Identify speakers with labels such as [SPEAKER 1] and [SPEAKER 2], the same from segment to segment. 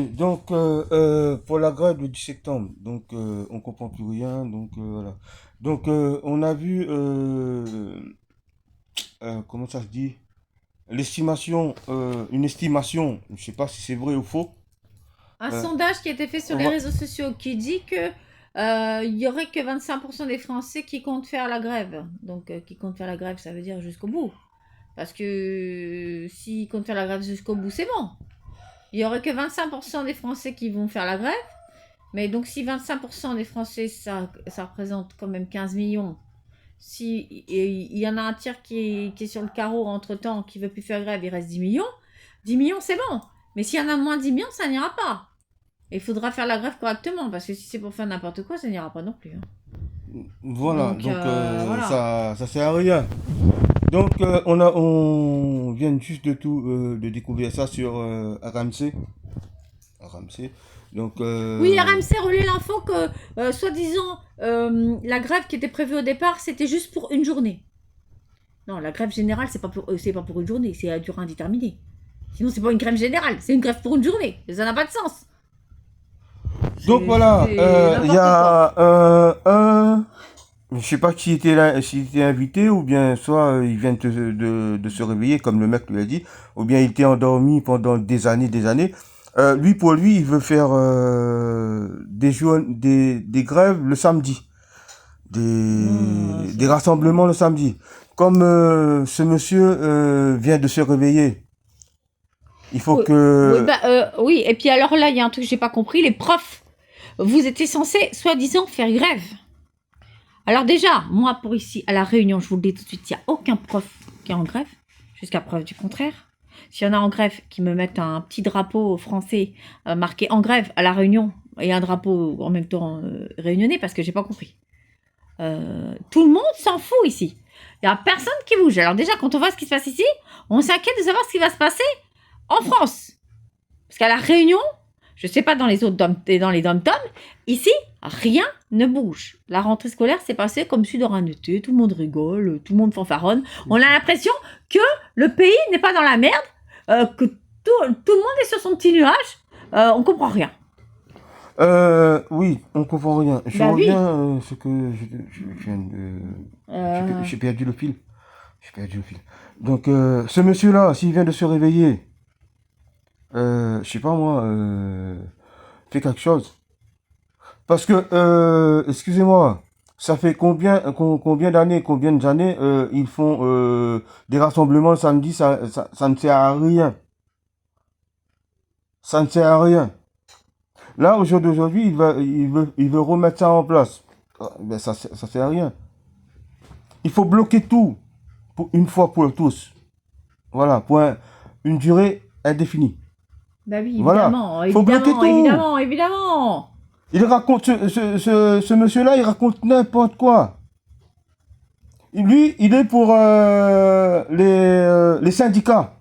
[SPEAKER 1] Donc, pour la grève du 10 septembre, donc on comprend plus rien, donc voilà. Donc, on a vu, comment ça se dit, une estimation, je sais pas si c'est vrai ou faux.
[SPEAKER 2] Un
[SPEAKER 1] euh,
[SPEAKER 2] sondage qui a été fait sur
[SPEAKER 1] on
[SPEAKER 2] les
[SPEAKER 1] va-
[SPEAKER 2] réseaux sociaux qui dit que il y aurait que 25% des Français qui comptent faire la grève. Donc, qui comptent faire la grève, ça veut dire jusqu'au bout. Parce que s'ils comptent faire la grève jusqu'au bout, c'est bon. Il y aurait que 25% des Français qui vont faire la grève. Mais donc, si 25% des Français, ça représente quand même 15 millions. Si il y en a un tiers qui est sur le carreau entre-temps, qui veut plus faire grève, il reste 10 millions. 10 millions, c'est bon. Mais s'il y en a moins de 10 millions, ça n'ira pas. Et il faudra faire la grève correctement, parce que si c'est pour faire n'importe quoi, ça n'ira pas non plus, hein.
[SPEAKER 1] voilà,
[SPEAKER 2] Donc,
[SPEAKER 1] donc
[SPEAKER 2] voilà.
[SPEAKER 1] ça sert à rien. Donc, on vient juste de découvrir ça sur RMC. RMC. Donc,
[SPEAKER 2] Oui, RMC relaie l'info que, soi-disant, la grève qui était prévue au départ, c'était juste pour une journée. Non, la grève générale, c'est pas pour une journée, c'est à durée indéterminée. Sinon, c'est pas une grève générale, c'est une grève pour une journée. Ça n'a pas de sens.
[SPEAKER 1] donc voilà,
[SPEAKER 2] C'est
[SPEAKER 1] il y
[SPEAKER 2] n'importe quoi.
[SPEAKER 1] a je sais pas qui était là, s'il était invité ou bien soit il vient de se réveiller comme le mec lui a dit, ou bien il était endormi pendant des années, des années. Lui pour lui, il veut faire des grèves le samedi,
[SPEAKER 2] Non,
[SPEAKER 1] des
[SPEAKER 2] c'est n'importe quoi.
[SPEAKER 1] rassemblements le samedi. Comme ce monsieur vient de se réveiller, il faut
[SPEAKER 2] Oui, oui,
[SPEAKER 1] que
[SPEAKER 2] bah, oui. Et puis alors là, il y a un truc que j'ai pas compris. Les profs, vous étiez censés, soi-disant, faire grève. Alors déjà, moi, pour ici, à La Réunion, je vous le dis tout de suite, il n'y a aucun prof qui est en grève, jusqu'à preuve du contraire. S'il y en a en grève qui me mettent un petit drapeau français marqué en grève à La Réunion et un drapeau en même temps réunionnais, parce que j'ai pas compris. Tout le monde s'en fout ici. Il n'y a personne qui bouge. Alors déjà, quand on voit ce qui se passe ici, on s'inquiète de savoir ce qui va se passer en France. Parce qu'à La Réunion, je ne sais pas dans les autres dans les dom-toms, ici, rien ne bouge. La rentrée scolaire s'est passée comme si de rien n'était. Tout le monde rigole, tout le monde fanfaronne. On a l'impression que le pays n'est pas dans la merde, que tout le monde est sur son petit nuage. On comprend rien.
[SPEAKER 1] oui, on comprend rien. Je
[SPEAKER 2] Bah
[SPEAKER 1] reviens
[SPEAKER 2] oui.
[SPEAKER 1] ce que je viens de...
[SPEAKER 2] Euh,
[SPEAKER 1] J'ai perdu le fil. J'ai perdu le fil. Donc, ce monsieur-là, s'il vient de se réveiller, je sais pas moi, fait quelque chose. Parce que, excusez-moi, ça fait combien d'années, ils font des rassemblements le samedi, ça ne sert à rien. Ça ne sert à rien. Là, au jour d'aujourd'hui, il veut remettre ça en place. Ah, ben, ça sert à rien. Il faut bloquer tout, pour une fois pour tous. Voilà, une durée indéfinie.
[SPEAKER 2] bah oui,
[SPEAKER 1] Voilà,
[SPEAKER 2] évidemment,
[SPEAKER 1] il faut bloquer
[SPEAKER 2] évidemment,
[SPEAKER 1] tout.
[SPEAKER 2] évidemment, évidemment.
[SPEAKER 1] Il raconte, ce monsieur-là, il raconte n'importe quoi. Lui, il est pour les syndicats.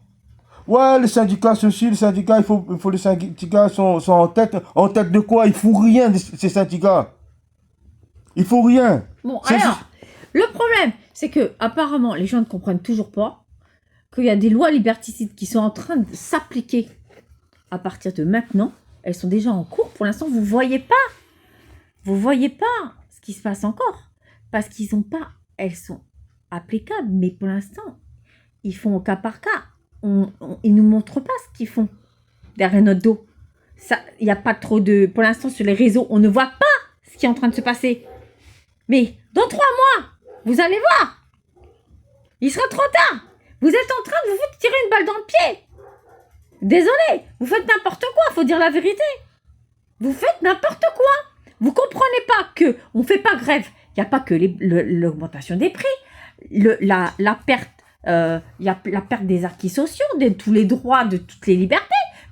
[SPEAKER 1] Ouais, les syndicats, ceci, les syndicats, les syndicats sont en tête de quoi? Il faut rien, ces syndicats. Il faut rien.
[SPEAKER 2] Bon,
[SPEAKER 1] C'est juste.
[SPEAKER 2] alors, le problème, c'est que apparemment, les gens ne comprennent toujours pas qu'il y a des lois liberticides qui sont en train de s'appliquer à partir de maintenant. Elles sont déjà en cours. Pour l'instant, vous voyez pas ce qui se passe encore. Parce qu'ils ont pas, elles sont applicables. Mais pour l'instant, ils font au cas par cas. Ils nous montrent pas ce qu'ils font derrière notre dos. Ça, il n'y a pas trop de, pour l'instant, sur les réseaux, on ne voit pas ce qui est en train de se passer. Mais dans 3 mois, vous allez voir, il sera trop tard. Vous êtes en train de vous tirer une balle dans le pied. Désolé, vous faites n'importe quoi, faut dire la vérité. Vous faites n'importe quoi. Vous comprenez pas que on fait pas grève. Il n'y a pas que l'augmentation des prix, la perte, il y a la perte des acquis sociaux, de tous les droits, de toutes les libertés.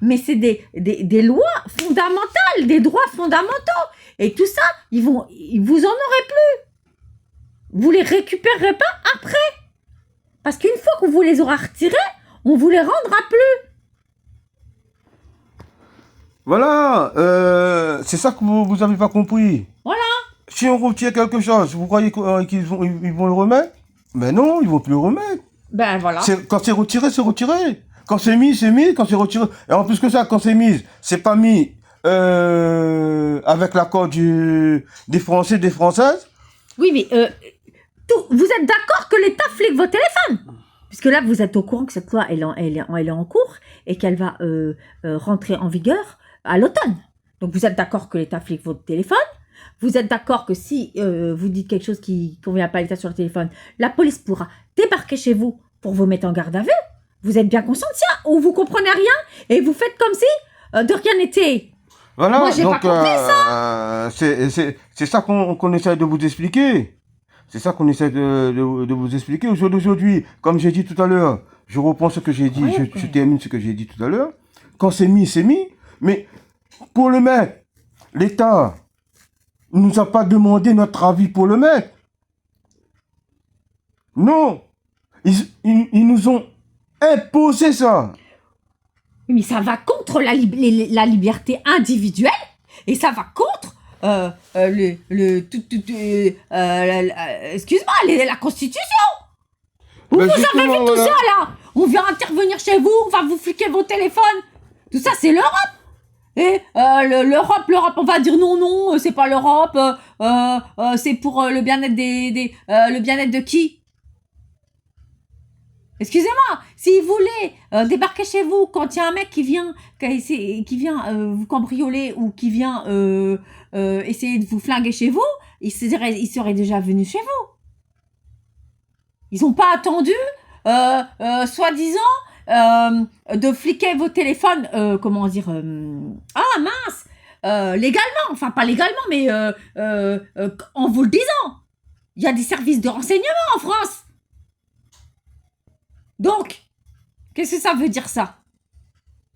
[SPEAKER 2] Mais c'est des lois fondamentales, des droits fondamentaux. Et tout ça, vous en aurez plus. Vous les récupérerez pas après. Parce qu'une fois qu'on vous les aura retirés, on vous les rendra plus.
[SPEAKER 1] Voilà, c'est ça que vous avez pas compris.
[SPEAKER 2] Voilà.
[SPEAKER 1] Si on retire quelque chose, vous croyez ils vont le remettre? Mais non, ils vont plus le remettre.
[SPEAKER 2] Ben voilà.
[SPEAKER 1] Quand c'est retiré, c'est retiré. Quand c'est mis, quand c'est retiré. Et en plus que ça, quand c'est mis, c'est pas mis avec l'accord des Français, des Françaises.
[SPEAKER 2] Oui, mais vous êtes d'accord que l'État flique vos téléphones? Puisque là, vous êtes au courant que cette loi, elle est en cours et qu'elle va rentrer en vigueur à l'automne. Donc, vous êtes d'accord que l'État flique votre téléphone? Vous êtes d'accord que si vous dites quelque chose qui ne convient pas à l'État sur le téléphone, la police pourra débarquer chez vous pour vous mettre en garde à vue? Vous êtes bien conscient de ça? Ou vous comprenez rien et vous faites comme si de rien n'était?
[SPEAKER 1] Voilà,
[SPEAKER 2] Moi, j'ai
[SPEAKER 1] donc
[SPEAKER 2] pas compris
[SPEAKER 1] c'est ça qu'on essaie de vous expliquer. C'est ça qu'on essaie de vous expliquer. Aujourd'hui, comme j'ai dit tout à l'heure, je reprends ce que j'ai dit,
[SPEAKER 2] Ouais,
[SPEAKER 1] je termine ce que j'ai dit tout à l'heure. Quand c'est mis, c'est mis. Mais pour le mettre, l'État ne nous a pas demandé notre avis pour le mettre. Non. Ils nous ont imposé ça.
[SPEAKER 2] Mais ça va contre la liberté individuelle et ça va contre excuse-moi, la Constitution. Vous
[SPEAKER 1] Ben
[SPEAKER 2] avez vu
[SPEAKER 1] justement,
[SPEAKER 2] tout
[SPEAKER 1] voilà.
[SPEAKER 2] ça là? On vient intervenir chez vous, on va vous fliquer vos téléphones. Tout ça, c'est l'Europe. Et l'Europe, on va dire non, c'est pas l'Europe. C'est pour le bien-être le bien-être de qui? Excusez-moi, si vous voulez débarquer chez vous quand il y a un mec qui vient vous cambrioler ou qui vient essayer de vous flinguer chez vous, il serait déjà venu chez vous. Ils n'ont pas attendu, soi-disant, de fliquer vos téléphones, comment dire, ah mince, légalement, enfin pas légalement, mais en vous le disant. Il y a des services de renseignement en France. Donc, qu'est-ce que ça veut dire ça?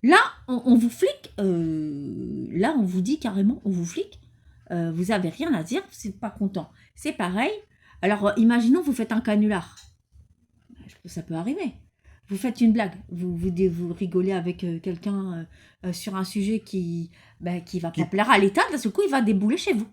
[SPEAKER 2] Là, on vous flique, là on vous dit carrément, on vous flique, vous avez rien à dire, vous n'êtes pas content. C'est pareil. Alors, imaginons vous faites un canular. Ça peut arriver. Vous faites une blague, vous rigolez avec quelqu'un sur un sujet qui va pas plaire à l'État, d'un seul coup il va débouler chez vous.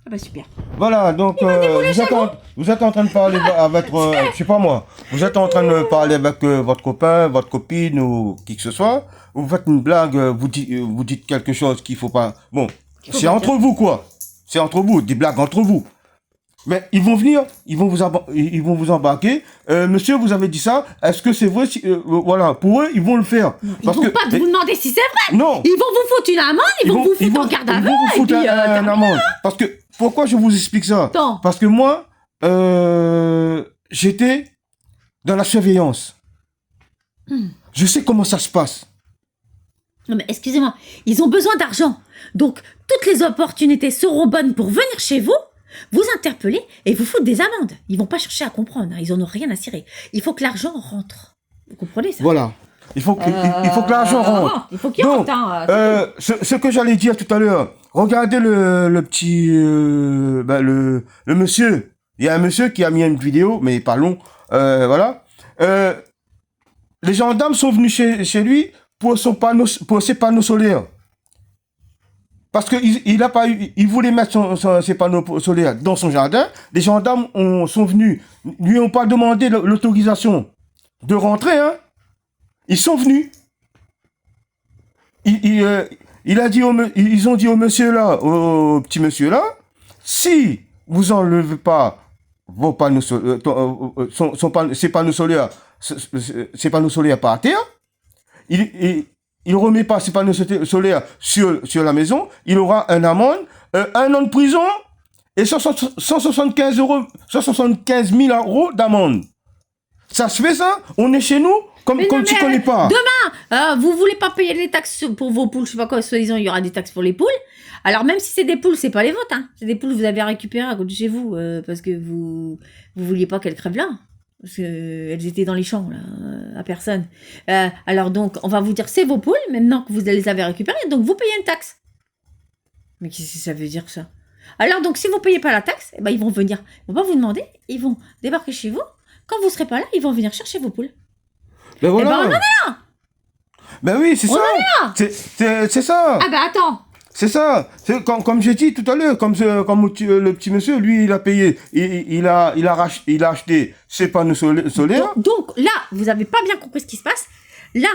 [SPEAKER 2] Ah bah super.
[SPEAKER 1] Voilà, donc vous êtes en train de parler avec je sais pas moi, vous êtes en train de parler avec votre copain, votre copine ou qui que ce soit, vous faites une blague, vous dites quelque chose qu'il faut pas. Bon, c'est entre vous quoi. C'est entre vous, des blagues entre vous. Mais ils vont venir, ils vont vous embarquer. Monsieur, vous avez dit ça. Est-ce que c'est vrai voilà, pour eux, ils vont le faire.
[SPEAKER 2] Ils vont pas vous demander si c'est vrai.
[SPEAKER 1] Non.
[SPEAKER 2] Ils vont vous foutre une amende, ils vont vous foutre en garde à vue.
[SPEAKER 1] Ils vont vous foutre une amende. Parce que pourquoi je vous explique ça?
[SPEAKER 2] Attends.
[SPEAKER 1] Parce que moi, j'étais dans la surveillance. Je sais comment ça se passe.
[SPEAKER 2] Non mais excusez-moi, ils ont besoin d'argent. Donc toutes les opportunités seront bonnes pour venir chez vous, vous interpeller et vous foutre des amendes. Ils vont pas chercher à comprendre, hein. Ils en ont rien à cirer. Il faut que l'argent rentre. Vous comprenez ça?
[SPEAKER 1] Voilà. Il faut que l'argent rentre.
[SPEAKER 2] Il faut qu'il
[SPEAKER 1] Donc,
[SPEAKER 2] rentre.
[SPEAKER 1] ce que j'allais dire tout à l'heure, regardez le petit, le monsieur. Il y a un monsieur qui a mis une vidéo, mais pas long. Voilà. Les gendarmes sont venus chez lui pour ses panneaux solaires. Parce il voulait mettre ses panneaux solaires dans son jardin. Les gendarmes sont venus, lui ont pas demandé l'autorisation de rentrer, hein. Ils sont venus. Ils ont dit au monsieur là, au petit monsieur là, si vous enlevez pas vos panneaux ses panneaux solaires par terre, il remet pas ses panneaux solaires sur la maison, il aura une amende, 1 an de prison et 175 000 euros d'amende. Ça se fait ça? On est chez nous comme tu connais pas.
[SPEAKER 2] Demain, vous voulez pas payer les taxes pour vos poules, je sais pas quoi, soi-disant il y aura des taxes pour les poules. Alors même si c'est des poules, c'est pas les vôtres, hein. C'est des poules que vous avez récupérées à côté de chez vous parce que vous vouliez pas qu'elles crèvent là. Parce qu'elles étaient dans les champs, là, à personne. Alors donc, on va vous dire, c'est vos poules, maintenant que vous les avez récupérées, donc vous payez une taxe. Mais qu'est-ce que ça veut dire, ça? Alors donc, si vous payez pas la taxe, eh ben, ils vont venir, ils vont pas vous demander, ils vont débarquer chez vous. Quand vous serez pas là, ils vont venir chercher vos poules.
[SPEAKER 1] Ben voilà.
[SPEAKER 2] Eh ben, on en est là.
[SPEAKER 1] Ben oui, c'est ça. C'est ça.
[SPEAKER 2] Ah ben, attends.
[SPEAKER 1] C'est ça. C'est comme j'ai dit tout à l'heure, comme le petit monsieur, lui, il a payé, il a acheté ses panneaux solaires.
[SPEAKER 2] Donc là, vous avez pas bien compris ce qui se passe. là,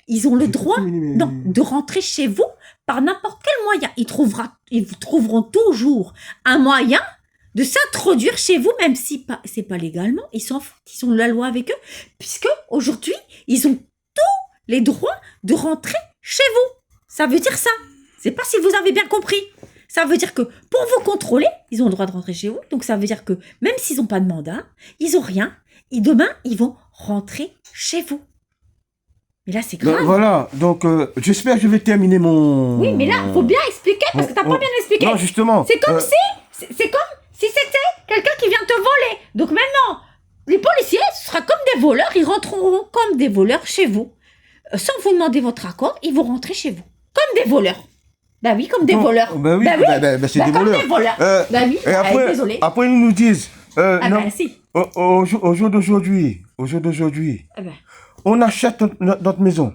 [SPEAKER 2] ils ont le droit
[SPEAKER 1] Mais-
[SPEAKER 2] de rentrer chez vous par n'importe quel moyen. Ils trouveront toujours un moyen de s'introduire chez vous, même si c'est pas légalement. Ils s'en foutent, ils ont la loi avec eux, puisque aujourd'hui, ils ont tous les droits de rentrer chez vous. Ça veut dire ça. C'est pas si vous avez bien compris. Ça veut dire que pour vous contrôler, ils ont le droit de rentrer chez vous. Donc ça veut dire que même s'ils n'ont pas de mandat, ils n'ont rien. Et demain, ils vont rentrer chez vous. Mais là, c'est grave.
[SPEAKER 1] Voilà, donc j'espère que je vais terminer mon...
[SPEAKER 2] Oui, mais là, il faut bien expliquer parce que t'as pas bien expliqué.
[SPEAKER 1] Non, justement.
[SPEAKER 2] C'est comme c'est comme si c'était quelqu'un qui vient te voler. Donc maintenant, les policiers, ce sera comme des voleurs. Ils rentreront comme des voleurs chez vous. Sans vous demander votre accord, ils vont rentrer chez vous. Comme des voleurs. Bah oui, comme des voleurs.
[SPEAKER 1] Bah oui,
[SPEAKER 2] bah oui.
[SPEAKER 1] c'est
[SPEAKER 2] Bah
[SPEAKER 1] des
[SPEAKER 2] comme
[SPEAKER 1] voleurs.
[SPEAKER 2] des voleurs. Bah oui,
[SPEAKER 1] Et après,
[SPEAKER 2] désolé.
[SPEAKER 1] après, ils nous disent...
[SPEAKER 2] Ah
[SPEAKER 1] non,
[SPEAKER 2] bah si.
[SPEAKER 1] au jour d'aujourd'hui,
[SPEAKER 2] Ah bah.
[SPEAKER 1] on achète notre maison.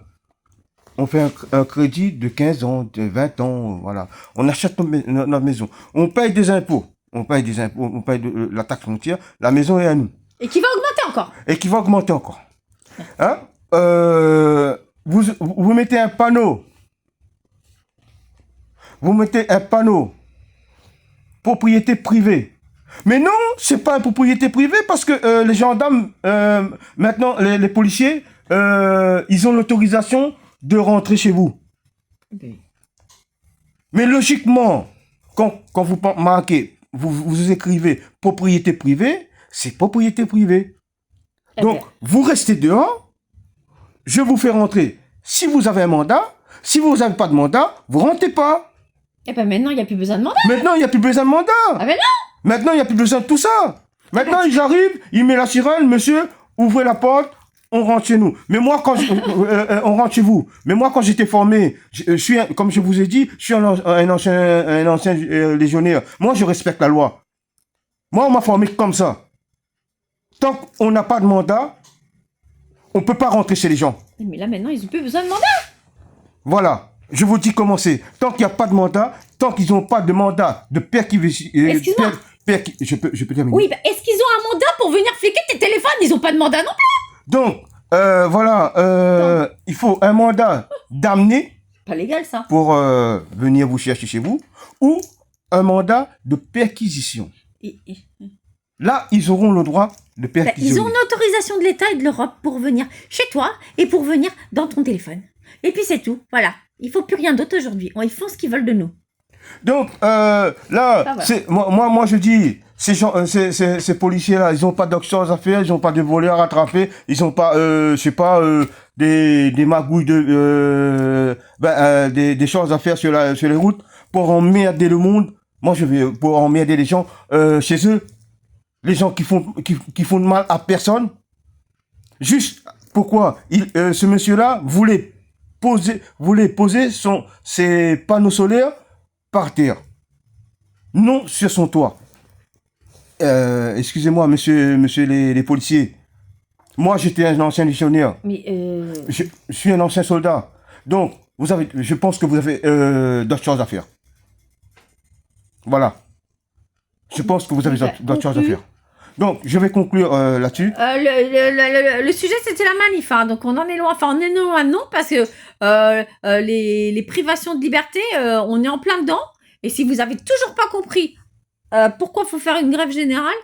[SPEAKER 1] On fait un crédit de 15 ans, de 20 ans, voilà. On achète notre maison. On paye des impôts. On paye des impôts, on paye la taxe foncière. La maison est à nous.
[SPEAKER 2] Et qui va augmenter encore.
[SPEAKER 1] Et qui va augmenter encore. Hein? Vous mettez un panneau. Vous mettez un panneau. Propriété privée. Mais non, c'est pas une propriété privée parce que les gendarmes, maintenant, les policiers, ils ont l'autorisation de rentrer chez vous. Mais logiquement, quand vous marquez, vous écrivez propriété privée, c'est propriété privée. Donc, vous restez dehors, je vous fais rentrer. Si vous avez un mandat, si vous n'avez pas de mandat, vous rentrez pas.
[SPEAKER 2] Et ben maintenant, il n'y a plus besoin de mandat.
[SPEAKER 1] Maintenant, il n'y a plus besoin de mandat.
[SPEAKER 2] Ah ben non.
[SPEAKER 1] Maintenant, il n'y a plus besoin de tout ça. Maintenant, ils arrivent, ils mettent la sirène, monsieur, ouvrez la porte, on rentre chez nous. Mais moi, quand on rentre chez vous. Mais moi, quand j'étais formé, je suis, comme je vous ai dit, je suis un ancien légionnaire. Moi, je respecte la loi. Moi, on m'a formé comme ça. Tant qu'on n'a pas de mandat, on ne peut pas rentrer chez les gens.
[SPEAKER 2] Mais là, maintenant, ils n'ont plus besoin de mandat.
[SPEAKER 1] Voilà. Je vous dis comment c'est. Tant qu'il n'y a pas de mandat, tant qu'ils n'ont pas de mandat de perquisition...
[SPEAKER 2] Excuse-moi.
[SPEAKER 1] Je peux terminer.
[SPEAKER 2] Oui, bah, est-ce qu'ils ont un mandat pour venir fliquer tes téléphones? Ils n'ont pas de mandat non plus.
[SPEAKER 1] Donc, voilà, il faut un mandat d'amener
[SPEAKER 2] Pas légal, ça.
[SPEAKER 1] pour venir vous chercher chez vous, ou un mandat de perquisition. Là, ils auront le droit de perquisitionner.
[SPEAKER 2] Ils ont une autorisation de l'État et de l'Europe pour venir chez toi et pour venir dans ton téléphone. Et puis c'est tout, voilà. Il faut plus rien d'autre aujourd'hui. Ils font ce qu'ils veulent de nous.
[SPEAKER 1] Donc, là,
[SPEAKER 2] voilà.
[SPEAKER 1] moi, je dis, ces policiers-là, ils n'ont pas d'autre chose à faire, ils n'ont pas de voleurs à attraper, ils n'ont pas, je sais pas, des magouilles des choses à faire sur les routes pour emmerder le monde. Moi, je vais pour emmerder les gens chez eux, les gens qui font de mal à personne. Juste pourquoi ce monsieur-là voulait poser ses panneaux solaires par terre, non sur son toit. Excusez-moi, monsieur les policiers. Moi, j'étais un ancien légionnaire.
[SPEAKER 2] Mais
[SPEAKER 1] Je suis un ancien soldat. Donc, je pense que vous avez d'autres choses à faire. Voilà. Je pense que vous avez d'autres choses à faire. Donc, je vais conclure là-dessus.
[SPEAKER 2] Le sujet, c'était la manif. Hein, donc, on en est loin. Enfin, on est loin, non, parce que les privations de liberté, on est en plein dedans. Et si vous avez toujours pas compris pourquoi il faut faire une grève générale,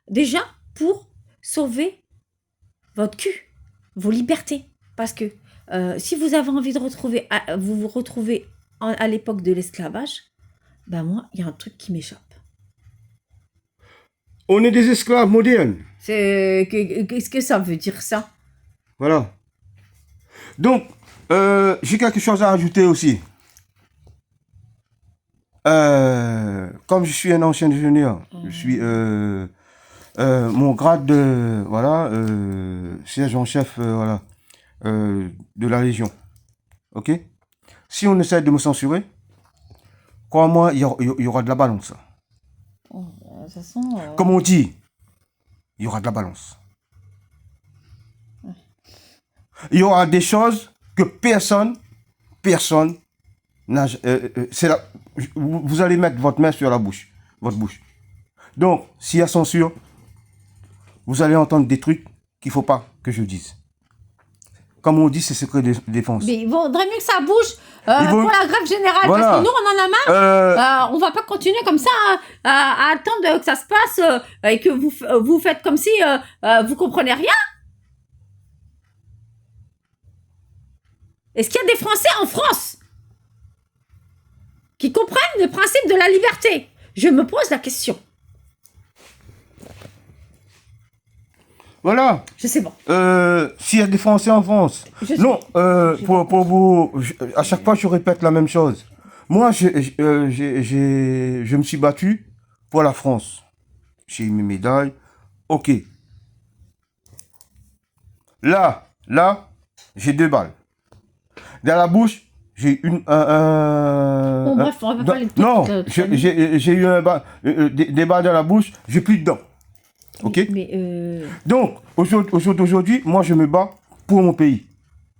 [SPEAKER 2] déjà, pour sauver votre cul, vos libertés. Parce que si vous avez envie de vous retrouver à l'époque de l'esclavage, ben moi, il y a un truc qui m'échappe.
[SPEAKER 1] On est des esclaves modernes.
[SPEAKER 2] Qu'est-ce que ça veut dire, ça?
[SPEAKER 1] Voilà. Donc, j'ai quelque chose à ajouter aussi. Comme je suis un ancien ingénieur, je suis mon grade de sergent-chef de la Légion. Ok? Si on essaie de me censurer, crois-moi, il y aura de la balance.
[SPEAKER 2] De toute façon,
[SPEAKER 1] Comme on dit, il y aura de la balance. Il y aura des choses que personne n'a... vous allez mettre votre main sur votre bouche. Donc, s'il y a censure, vous allez entendre des trucs qu'il ne faut pas que je dise. comme on dit, c'est secret de défense.
[SPEAKER 2] Mais il vaudrait mieux que ça bouge
[SPEAKER 1] vont-
[SPEAKER 2] pour la grève générale,
[SPEAKER 1] Voilà.
[SPEAKER 2] parce que nous, on en a marre.
[SPEAKER 1] Euh,
[SPEAKER 2] On va pas continuer comme ça à attendre que ça se passe et que vous faites comme si vous comprenez rien. Est-ce qu'il y a des Français en France qui comprennent le principe de la liberté? Je me pose la question.
[SPEAKER 1] voilà.
[SPEAKER 2] Je sais pas.
[SPEAKER 1] S'il y a des Français en France.
[SPEAKER 2] Je sais.
[SPEAKER 1] Non, pour vous, à chaque fois, je répète la même chose. Moi, je me suis battu pour la France. J'ai eu mes médailles. Ok. Là, j'ai 2 balles. Dans la bouche, j'ai une...
[SPEAKER 2] Bon, bref, on va pas parler de tout.
[SPEAKER 1] Non, j'ai eu des balles dans la bouche, j'ai plus de dents. Ok.
[SPEAKER 2] Mais
[SPEAKER 1] Donc, aujourd'hui, moi, je me bats pour mon pays.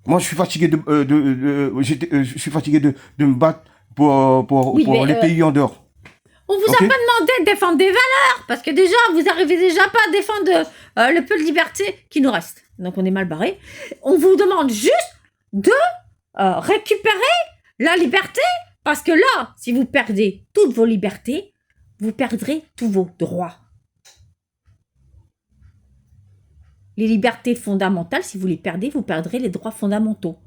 [SPEAKER 1] Moi, je suis fatigué je suis fatigué de me battre pour
[SPEAKER 2] Oui, mais,
[SPEAKER 1] les pays en dehors.
[SPEAKER 2] on vous
[SPEAKER 1] Ok.
[SPEAKER 2] a pas demandé de défendre des valeurs, parce que déjà, vous arrivez déjà pas à défendre le peu de liberté qui nous reste. Donc, on est mal barré. On vous demande juste de récupérer la liberté, parce que là, si vous perdez toutes vos libertés, vous perdrez tous vos droits. Les libertés fondamentales, si vous les perdez, vous perdrez les droits fondamentaux.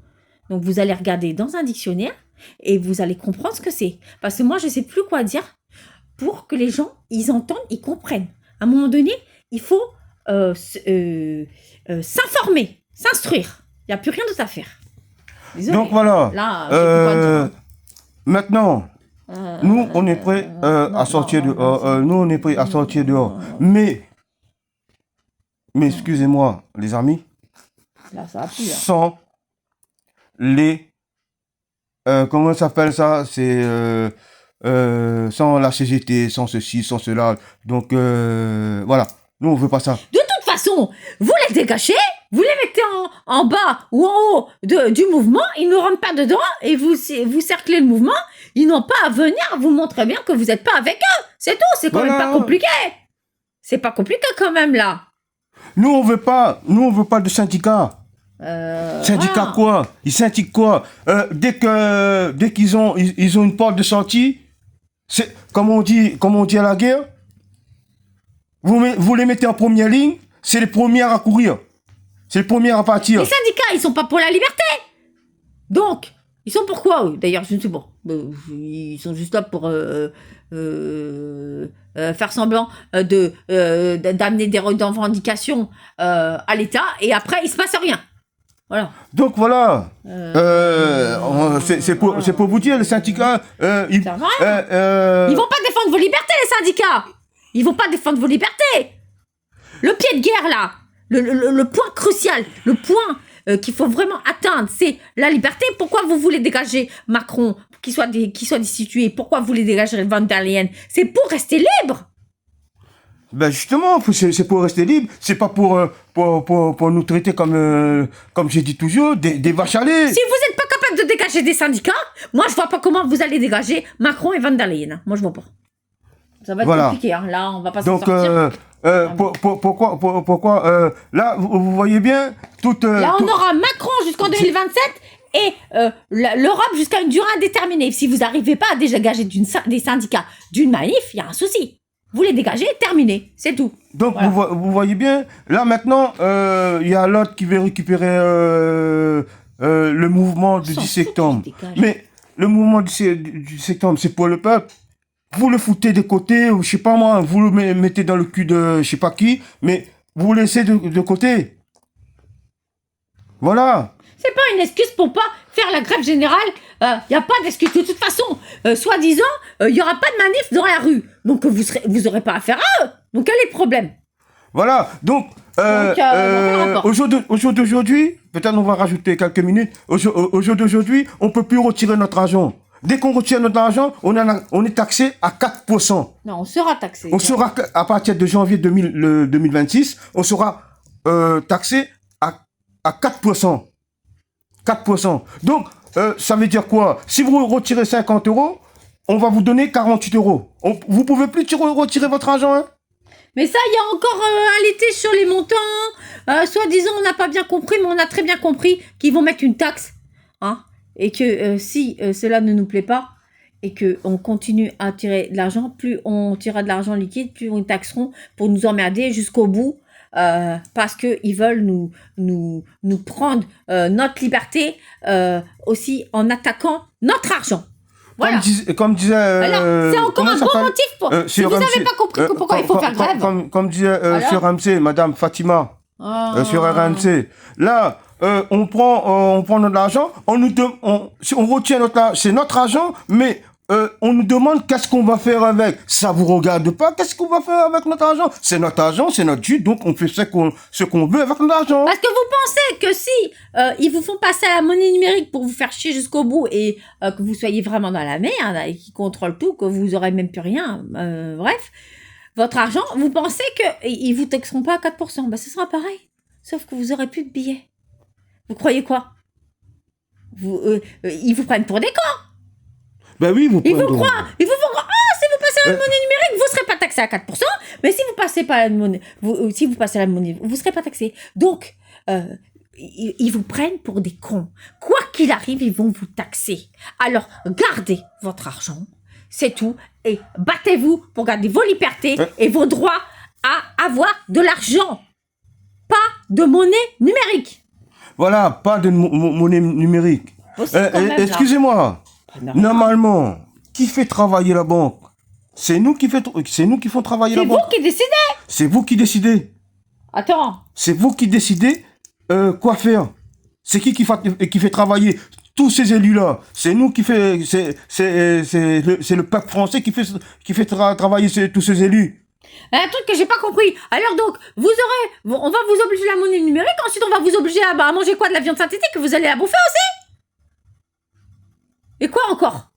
[SPEAKER 2] Donc, vous allez regarder dans un dictionnaire et vous allez comprendre ce que c'est. Parce que moi, je ne sais plus quoi dire pour que les gens, ils entendent, ils comprennent. À un moment donné, il faut s'informer, s'instruire. Il n'y a plus rien d'autre à faire. Désolée.
[SPEAKER 1] Donc voilà.
[SPEAKER 2] Là, je peux pas dire.
[SPEAKER 1] Maintenant, nous, on est prêts à sortir dehors. Nous, on est prêts à sortir dehors. Mais excusez-moi, les amis,
[SPEAKER 2] Là, ça va plus. Hein.
[SPEAKER 1] sans les... comment ça s'appelle ça? C'est... sans la CGT, sans ceci, sans cela. Donc, voilà. Nous, on veut pas ça.
[SPEAKER 2] De toute façon, vous les dégagez, vous les mettez en bas ou en haut du mouvement, ils ne rentrent pas dedans et vous cerclez le mouvement, ils n'ont pas à venir vous montrer bien que vous n'êtes pas avec eux. C'est tout, c'est quand même
[SPEAKER 1] Voilà.
[SPEAKER 2] pas compliqué. C'est pas compliqué quand même là.
[SPEAKER 1] Nous, on veut pas de syndicats. Syndicat
[SPEAKER 2] voilà.
[SPEAKER 1] quoi? Ils syndiquent quoi? Dès qu'ils ont une porte de sortie, c'est comme on dit à la guerre, vous les mettez en première ligne, c'est les premiers à courir. C'est les premiers à partir.
[SPEAKER 2] Les syndicats, ils sont pas pour la liberté. Donc, ils sont pour quoi eux? D'ailleurs, je ne sais pas. Ils sont juste là pour faire semblant d'amener des revendications à l'État et après, il se passe rien. Voilà.
[SPEAKER 1] Donc voilà. C'est pour vous dire, les syndicats, ils
[SPEAKER 2] Ça va rien. Ils vont pas défendre vos libertés, les syndicats. Ils vont pas défendre vos libertés. Le pied de guerre, là, le point crucial, le point qu'il faut vraiment atteindre, c'est la liberté. Pourquoi vous voulez dégager Macron, qu'il soit destitué? Pourquoi vous voulez dégager Van der Leyen? C'est pour rester libre.
[SPEAKER 1] Ben justement, c'est pour rester libre. C'est pas pour nous traiter comme j'ai dit toujours, des vaches à lait.
[SPEAKER 2] Si vous n'êtes pas capable de dégager des syndicats, moi, je vois pas comment vous allez dégager Macron et Van der Leyen. Moi, je vois pas. Ça va être
[SPEAKER 1] Voilà.
[SPEAKER 2] compliqué, hein. Là, on va pas s'en
[SPEAKER 1] Donc,
[SPEAKER 2] sortir.
[SPEAKER 1] pourquoi là, vous voyez bien,
[SPEAKER 2] Là, on aura Macron jusqu'en 2027 et l'Europe jusqu'à une durée indéterminée. Si vous n'arrivez pas à dégager des syndicats d'une manif, il y a un souci. Vous les dégagez, terminé, c'est tout.
[SPEAKER 1] Donc,
[SPEAKER 2] Voilà.
[SPEAKER 1] vous voyez bien, là maintenant, il y a l'autre qui veut récupérer le mouvement du
[SPEAKER 2] s'en
[SPEAKER 1] 10
[SPEAKER 2] fout,
[SPEAKER 1] septembre.
[SPEAKER 2] il dégage.
[SPEAKER 1] Mais le mouvement du septembre, c'est pour le peuple. Vous le foutez de côté, ou je sais pas moi, vous le mettez dans le cul de je sais pas qui, mais vous le laissez de côté. Voilà.
[SPEAKER 2] C'est pas une excuse pour pas faire la grève générale. Il n'y a pas d'excuse. De toute façon, soi-disant, il n'y aura pas de manif dans la rue. Donc, vous aurez pas affaire à eux. Donc, quel est le problème?
[SPEAKER 1] Voilà, donc, au jour d'aujourd'hui, peut-être on va rajouter quelques minutes, au jour d'aujourd'hui, on peut plus retirer notre argent. Dès qu'on retire notre argent, on est taxé à 4%.
[SPEAKER 2] Non, on sera taxé.
[SPEAKER 1] On sera, à partir de janvier 2026, on sera taxé à 4%. 4%. Donc, ça veut dire quoi? Si vous retirez 50 euros, on va vous donner 48 euros. Vous pouvez plus retirer votre argent, hein?
[SPEAKER 2] Mais ça, il y a encore à l'été sur les montants. Soi-disant, on n'a pas bien compris, mais on a très bien compris qu'ils vont mettre une taxe. Hein, et que si cela ne nous plaît pas, et qu'on continue à tirer de l'argent, plus on tirera de l'argent liquide, plus on taxeront pour nous emmerder jusqu'au bout. Parce qu'ils veulent nous prendre notre liberté aussi en attaquant notre argent. Voilà.
[SPEAKER 1] Comme disait...
[SPEAKER 2] Alors, c'est encore un bon motif pour... si vous n'avez pas compris pourquoi il faut faire grève.
[SPEAKER 1] Comme disait sur RMC, Madame Fatima, sur RMC. Là, on prend notre argent, on retient notre argent, c'est notre argent, mais on nous demande qu'est-ce qu'on va faire avec. Ça vous regarde pas, qu'est-ce qu'on va faire avec notre argent? C'est notre argent, c'est notre jus, donc on fait ce qu'on veut avec notre argent.
[SPEAKER 2] Parce que vous pensez que si ils vous font passer à la monnaie numérique pour vous faire chier jusqu'au bout et que vous soyez vraiment dans la merde et qu'ils contrôlent tout, que vous aurez même plus rien, bref, votre argent, vous pensez qu'ils vous taxeront pas à 4%? Bah, ce sera pareil, sauf que vous aurez plus de billets. Vous croyez quoi? Ils vous prennent pour des cons.
[SPEAKER 1] Ben oui,
[SPEAKER 2] ils vous font croire, si vous passez à la monnaie numérique, vous ne serez pas taxé à 4%, mais si vous passez pas à la monnaie, si vous passez à la monnaie, vous ne serez pas taxé. Donc, ils vous prennent pour des cons. Quoi qu'il arrive, ils vont vous taxer. Alors, gardez votre argent, c'est tout, et battez-vous pour garder vos libertés et vos droits à avoir de l'argent. Pas de monnaie numérique.
[SPEAKER 1] Voilà, pas de monnaie numérique. Excusez-moi. Normalement, qui fait travailler la banque? C'est nous qui font travailler la banque.
[SPEAKER 2] C'est vous qui décidez.
[SPEAKER 1] C'est vous qui décidez.
[SPEAKER 2] Attends.
[SPEAKER 1] C'est vous qui décidez quoi faire. C'est qui fait travailler tous ces élus-là? C'est nous qui fait, c'est le peuple français qui fait travailler tous ces élus.
[SPEAKER 2] Un truc que j'ai pas compris. Alors donc, on va vous obliger à la monnaie numérique, ensuite on va vous obliger à manger quoi? De la viande synthétique que vous allez la bouffer aussi? Et quoi encore?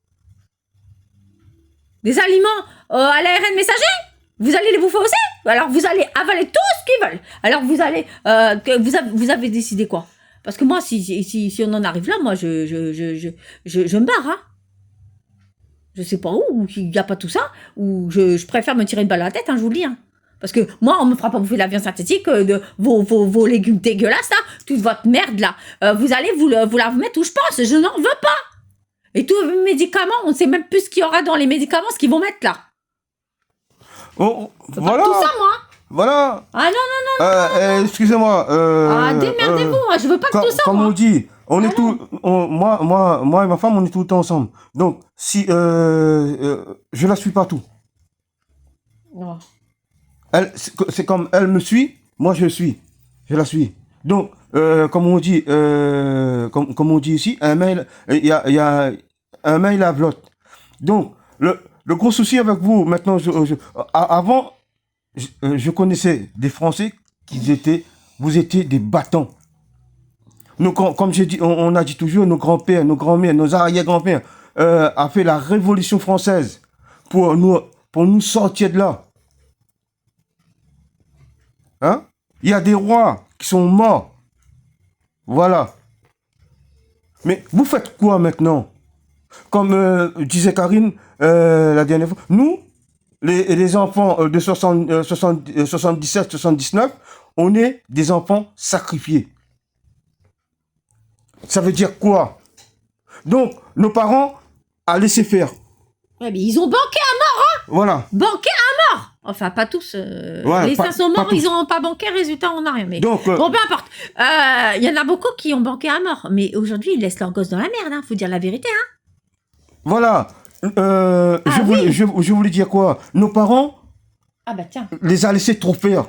[SPEAKER 2] Des aliments à l'ARN messager? Vous allez les bouffer aussi? Alors vous allez avaler tout ce qu'ils veulent. Alors vous allez... vous avez décidé quoi? Parce que moi, si on en arrive là, moi, je me barre, hein. Je sais pas où il n'y a pas tout ça, ou je préfère me tirer une balle à la tête, hein, je vous le dis. Hein. Parce que moi, on me fera pas bouffer de la viande synthétique, de vos légumes dégueulasses, là, toute votre merde, là. Vous allez vous la mettre où je pense, je n'en veux pas. Et tous les médicaments, on ne sait même plus ce qu'il y aura dans les médicaments, ce qu'ils vont mettre, là.
[SPEAKER 1] Oh, voilà.
[SPEAKER 2] Tout ça, moi.
[SPEAKER 1] Voilà.
[SPEAKER 2] Ah non.
[SPEAKER 1] Excusez-moi.
[SPEAKER 2] Démerdez-vous, moi, je veux pas tout ça,
[SPEAKER 1] comme
[SPEAKER 2] moi.
[SPEAKER 1] on dit, moi et ma femme, on est tout le temps ensemble. Donc, si je la suis partout.
[SPEAKER 2] Non.
[SPEAKER 1] C'est comme elle me suit, moi je la suis. Donc, comme on dit ici, un mail, il y a un mail à blotte. Donc, le gros souci avec vous, maintenant, avant, je connaissais des Français vous étiez des battants. Comme j'ai dit, on a dit toujours, nos grands-pères, nos grands-mères, nos arrière-grands-pères a fait la Révolution française pour nous sortir de là. Hein? Il y a des rois qui sont morts. Voilà. Mais vous faites quoi maintenant? Comme disait Karine la dernière fois, nous, les enfants de 77, 79, on est des enfants sacrifiés. Ça veut dire quoi? Donc, nos parents a laissé faire.
[SPEAKER 2] Ouais, mais ils ont banqué à mort, hein?
[SPEAKER 1] Voilà.
[SPEAKER 2] Banqué à mort. Enfin, pas tous. Les 500 morts, ils n'ont pas banqué, résultat, on n'a rien. Mais
[SPEAKER 1] donc,
[SPEAKER 2] bon, peu importe. Il y en a beaucoup qui ont banqué à mort. Mais aujourd'hui, ils laissent leurs gosses dans la merde, hein. Faut dire la vérité, hein.
[SPEAKER 1] Voilà. Je voulais dire quoi? Nos parents les a laissés trop faire.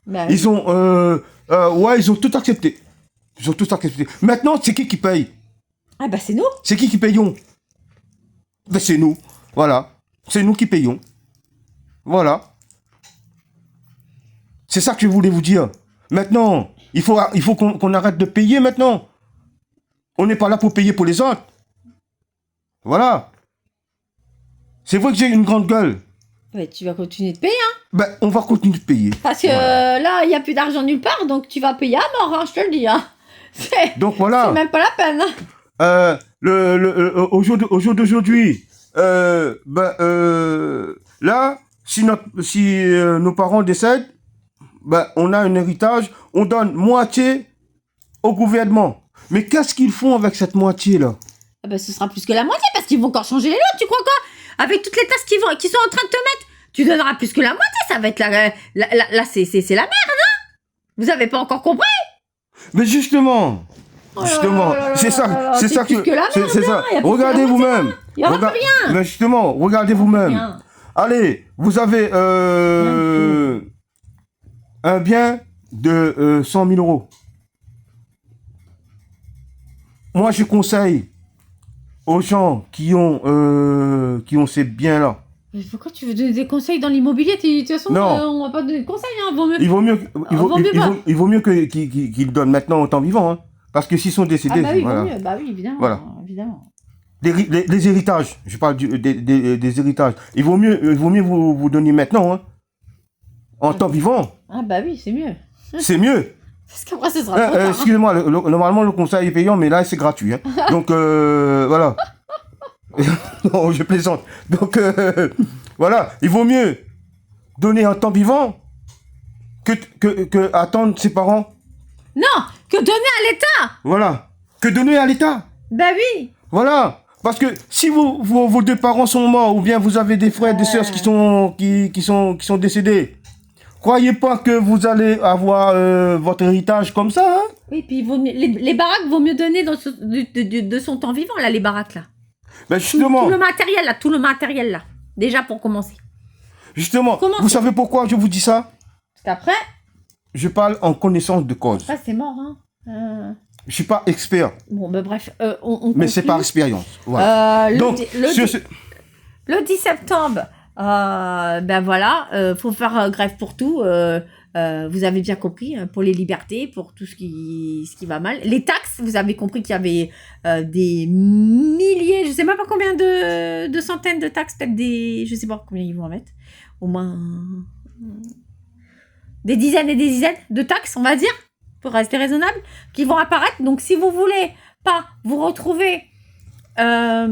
[SPEAKER 2] Bah,
[SPEAKER 1] ils ont ils ont tout accepté. Maintenant, c'est qui paye?
[SPEAKER 2] Ah bah c'est nous.
[SPEAKER 1] C'est qui payons? Ben, c'est nous. Voilà. C'est nous qui payons. Voilà. C'est ça que je voulais vous dire. Maintenant, il faut qu'on arrête de payer maintenant. On n'est pas là pour payer pour les autres. Voilà. C'est vrai que j'ai une grande gueule.
[SPEAKER 2] Ouais, tu vas continuer de payer, hein.
[SPEAKER 1] Ben, on va continuer de payer.
[SPEAKER 2] Parce que là, il n'y a plus d'argent nulle part, donc tu vas payer à mort, hein, je te le dis. Hein.
[SPEAKER 1] Donc voilà.
[SPEAKER 2] C'est même pas la peine. Hein.
[SPEAKER 1] Au jour d'aujourd'hui, là, si nos parents décèdent, ben, on a un héritage, on donne moitié au gouvernement. Mais qu'est-ce qu'ils font avec cette moitié-là?
[SPEAKER 2] Ah bah, ce sera plus que la moitié parce qu'ils vont encore changer les lois, tu crois quoi? Avec toutes les tasses qui sont en train de te mettre, tu donneras plus que la moitié, ça va être là, c'est la merde, hein? Vous avez pas encore compris?
[SPEAKER 1] Mais justement,
[SPEAKER 2] Oh là là
[SPEAKER 1] c'est ça,
[SPEAKER 2] là là,
[SPEAKER 1] c'est ça
[SPEAKER 2] plus
[SPEAKER 1] que,
[SPEAKER 2] que la merde,
[SPEAKER 1] c'est ça.
[SPEAKER 2] hein, y a plus que
[SPEAKER 1] Regardez
[SPEAKER 2] la moitié,
[SPEAKER 1] vous-même.
[SPEAKER 2] Il y aura plus rien.
[SPEAKER 1] Mais justement, regardez vous-même.
[SPEAKER 2] Rien.
[SPEAKER 1] Allez, vous avez un bien de 100 000 euros. Moi, je conseille aux gens qui ont ces biens-là.
[SPEAKER 2] Mais pourquoi tu veux donner des conseils dans l'immobilier? De toute façon,
[SPEAKER 1] Non.
[SPEAKER 2] on va pas donner de conseils, hein, vaut mieux.
[SPEAKER 1] Il vaut mieux,
[SPEAKER 2] vaut mieux pas.
[SPEAKER 1] qu'ils donnent maintenant en temps vivant, hein. Parce que s'ils sont décédés,
[SPEAKER 2] Ah bah oui,
[SPEAKER 1] voilà.
[SPEAKER 2] vaut mieux, bah oui, évidemment.
[SPEAKER 1] Voilà.
[SPEAKER 2] Évidemment.
[SPEAKER 1] Les héritages, je parle des héritages. Il vaut mieux vous donner maintenant, hein. En temps vivant,
[SPEAKER 2] Ah bah oui, c'est mieux.
[SPEAKER 1] c'est mieux.
[SPEAKER 2] Parce qu'après, ce sera trop tard.
[SPEAKER 1] Excusez-moi, normalement le conseil est payant, mais là c'est gratuit, hein. Donc voilà. Non, je plaisante. Donc voilà, il vaut mieux donner en temps vivant que attendre ses parents.
[SPEAKER 2] Non, que donner à l'État.
[SPEAKER 1] Voilà. Que donner à l'État.
[SPEAKER 2] Bah oui.
[SPEAKER 1] Voilà. Parce que si vos deux parents sont morts, ou bien vous avez des frères et des sœurs qui sont décédés, croyez pas que vous allez avoir votre héritage comme ça, hein.
[SPEAKER 2] Oui, puis il vaut mieux, les baraques vaut mieux donner de son temps vivant, là, les baraques, là.
[SPEAKER 1] Ben justement,
[SPEAKER 2] Tout le matériel, là. Déjà, pour commencer.
[SPEAKER 1] justement,
[SPEAKER 2] Comment
[SPEAKER 1] vous
[SPEAKER 2] ça
[SPEAKER 1] savez pourquoi je vous dis ça?
[SPEAKER 2] Parce qu'après,
[SPEAKER 1] Je parle en connaissance de cause.
[SPEAKER 2] c'est mort, hein.
[SPEAKER 1] Je suis pas expert,
[SPEAKER 2] Bon, bah bref, on
[SPEAKER 1] mais c'est
[SPEAKER 2] conclut.
[SPEAKER 1] par expérience. Voilà. Donc,
[SPEAKER 2] Le 10 septembre, ben voilà, faut faire grève pour tout. Vous avez bien compris, hein, pour les libertés, pour tout ce qui va mal. Les taxes, vous avez compris qu'il y avait des milliers, je sais même pas combien de centaines de taxes, peut-être je sais pas combien ils vont en mettre. Au moins des dizaines et des dizaines de taxes, on va dire, pour rester raisonnable, qui vont apparaître. Donc si vous voulez pas vous retrouver à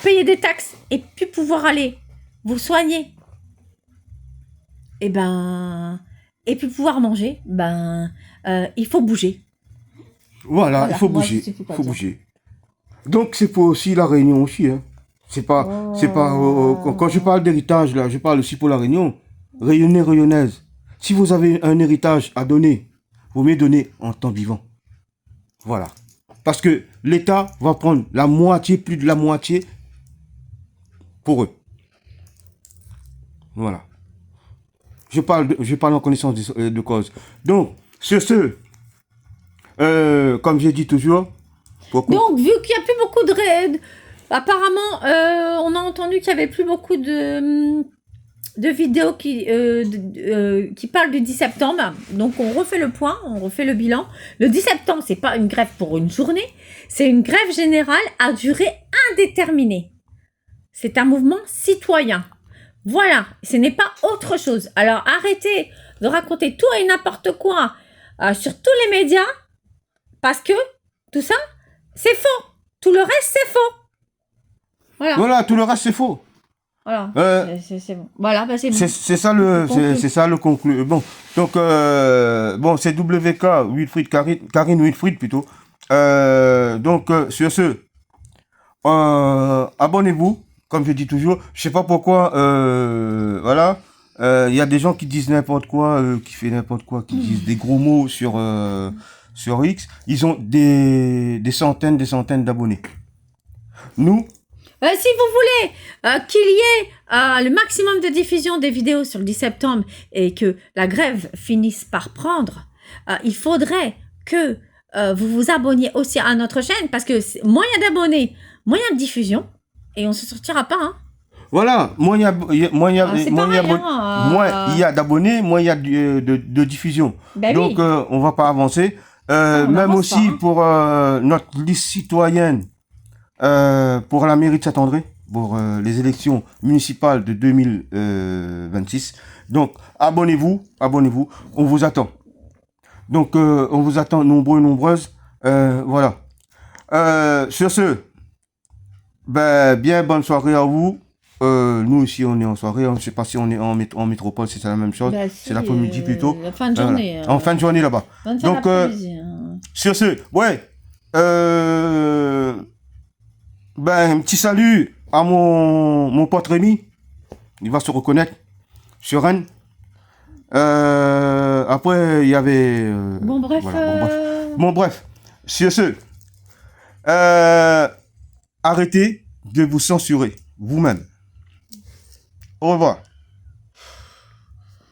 [SPEAKER 2] payer des taxes et puis pouvoir aller vous soigner, et puis pouvoir manger, il faut bouger.
[SPEAKER 1] voilà, il faut
[SPEAKER 2] moi,
[SPEAKER 1] bouger.
[SPEAKER 2] je sais plus quoi
[SPEAKER 1] Il faut
[SPEAKER 2] dire.
[SPEAKER 1] bouger. Donc, c'est pour aussi la Réunion aussi, hein. C'est pas, quand je parle d'héritage, là, je parle aussi pour la Réunion. Rayonnais, rayonnaise. Si vous avez un héritage à donner, vaut mieux donner en temps vivant. Voilà. Parce que l'État va prendre la moitié, plus de la moitié, pour eux. Voilà. Je parle en connaissance de cause. Donc, sur ce, comme j'ai dit toujours,
[SPEAKER 2] Donc, vu qu'il n'y a plus beaucoup de raids, apparemment, on a entendu qu'il n'y avait plus beaucoup de vidéos qui parlent du 10 septembre. Donc, on refait le point, on refait le bilan. Le 10 septembre, c'est pas une grève pour une journée, c'est une grève générale à durée indéterminée. C'est un mouvement citoyen. Voilà, ce n'est pas autre chose. Alors, arrêtez de raconter tout et n'importe quoi sur tous les médias, parce que tout ça, c'est faux. Tout le reste, c'est faux.
[SPEAKER 1] Voilà, tout le reste, c'est faux.
[SPEAKER 2] Voilà, c'est bon. Voilà, c'est bon.
[SPEAKER 1] C'est ça le conclu. Bon, donc bon, c'est WK Wilfried Karine Wilfried plutôt. Donc sur ce, abonnez-vous, comme je dis toujours. Je sais pas pourquoi, voilà. Il y a des gens qui disent n'importe quoi, qui fait n'importe quoi, qui disent des gros mots sur X. Ils ont des centaines d'abonnés. Nous,
[SPEAKER 2] si vous voulez qu'il y ait le maximum de diffusion des vidéos sur le 10 septembre et que la grève finisse par prendre, il faudrait que vous vous abonniez aussi à notre chaîne, parce que moins il y a d'abonnés, moins il y a de diffusion, et on ne se sortira pas. Hein.
[SPEAKER 1] Voilà, moins il y a d'abonnés, moins il y a de diffusion.
[SPEAKER 2] Ben
[SPEAKER 1] donc
[SPEAKER 2] oui.
[SPEAKER 1] on va pas avancer.
[SPEAKER 2] On
[SPEAKER 1] même
[SPEAKER 2] avance
[SPEAKER 1] aussi
[SPEAKER 2] pas, hein.
[SPEAKER 1] pour notre liste citoyenne pour la mairie de Saint-André, pour les élections municipales de 2026. Donc abonnez-vous, on vous attend. Donc on vous attend nombreux et nombreuses. Voilà. Sur ce, bien bonne soirée à vous. nous ici, on est en soirée. Je ne sais pas si on est en métropole, c'est la même chose.
[SPEAKER 2] Bah,
[SPEAKER 1] c'est
[SPEAKER 2] si,
[SPEAKER 1] l'après-midi plutôt.
[SPEAKER 2] La fin de journée.
[SPEAKER 1] En fin de journée là-bas.
[SPEAKER 2] 20h
[SPEAKER 1] Donc,
[SPEAKER 2] l'après-midi, hein.
[SPEAKER 1] sur ce, ouais. Ben, un petit salut à mon pote Rémi. Il va se reconnaître sur Rennes. Après, il y avait...
[SPEAKER 2] Bon, bref.
[SPEAKER 1] voilà, bon, bref. Sur ce, arrêtez de vous censurer vous-même. Au revoir.